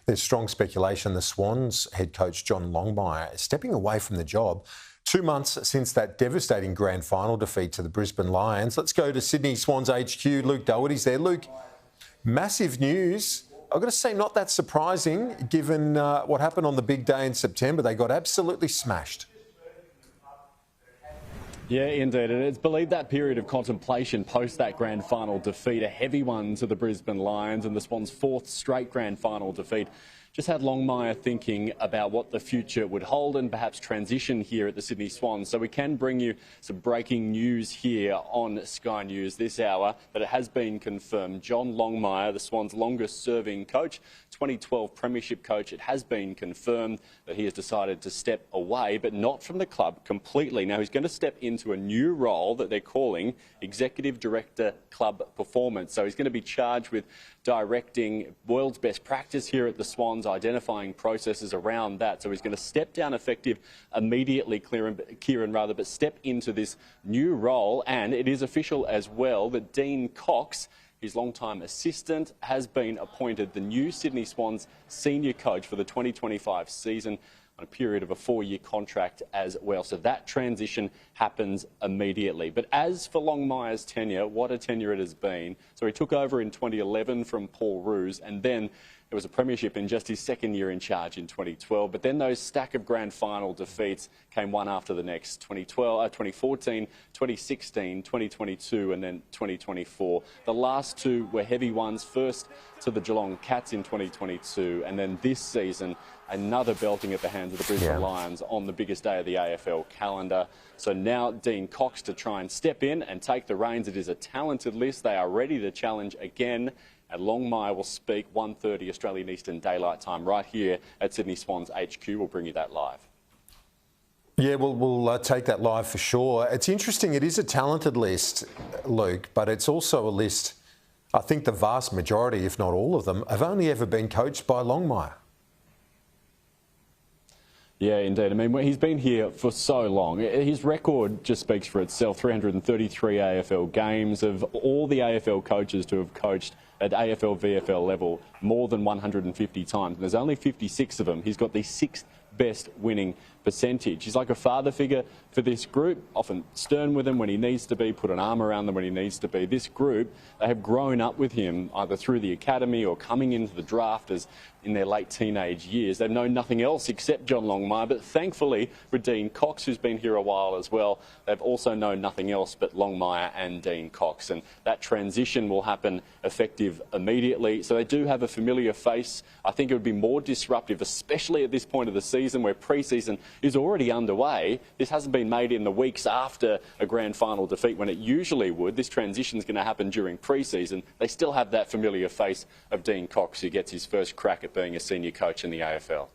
There's strong speculation the Swans head coach John Longmire is stepping away from the job 2 months since that devastating grand final defeat to the Brisbane Lions. Let's go to Sydney Swans HQ. Luke Doherty's there. Luke, massive news. I've got to say, not that surprising given what happened on the big day in September. They got absolutely smashed. Yeah, indeed. And it's believed that period of contemplation post that grand final defeat, a heavy one to the Brisbane Lions and the Swans' fourth straight grand final defeat, just had Longmire thinking about what the future would hold and perhaps transition here at the Sydney Swans. So we can bring you some breaking news here on Sky News this hour that it has been confirmed. John Longmire, the Swans' longest-serving coach, 2012 Premiership coach, it has been confirmed that he has decided to step away, but not from the club completely. Now, he's going to step into a new role that they're calling Executive Director Club Performance. So he's going to be charged with directing world's best practice here at the Swans, identifying processes around that. So he's going to step down effective immediately, Kieran, but step into this new role. And it is official as well that Dean Cox, his long-time assistant, has been appointed the new Sydney Swans senior coach for the 2025 season on a period of a 4-year contract as well. So that transition happens immediately. But as for Longmire's tenure, what a tenure it has been. So he took over in 2011 from Paul Roos, and then it was a premiership in just his second year in charge in 2012. But then those stack of grand final defeats came one after the next, 2014, 2016, 2022 and then 2024. The last two were heavy ones, first to the Geelong Cats in 2022 and then this season another belting at the hands of the Brisbane Lions on the biggest day of the AFL calendar. So now Dean Cox to try and step in and take the reins. It is a talented list. They are ready to challenge again. And Longmire will speak 1:30 Australian Eastern Daylight Time right here at Sydney Swans HQ. We'll bring you that live. Yeah, we'll take that live for sure. It's interesting. It is a talented list, Luke, but it's also a list, I think the vast majority, if not all of them, have only ever been coached by Longmire. Yeah, indeed. I mean, he's been here for so long. His record just speaks for itself. 333 AFL games. Of all the AFL coaches to have coached at AFL, VFL level more than 150 times. And there's only 56 of them. He's got the 6th best winning percentage. He's like a father figure for this group, often stern with them when he needs to be, put an arm around them when he needs to be. This group, they have grown up with him either through the academy or coming into the draft as in their late teenage years. They've known nothing else except John Longmire, but thankfully for Dean Cox, who's been here a while as well, they've also known nothing else but Longmire and Dean Cox. And that transition will happen effective immediately. So they do have a familiar face. I think it would be more disruptive, especially at this point of the season where pre-season is already underway. This hasn't been made in the weeks after a grand final defeat when it usually would. This transition is going to happen during pre-season. They still have that familiar face of Dean Cox, who gets his first crack at being a senior coach in the AFL.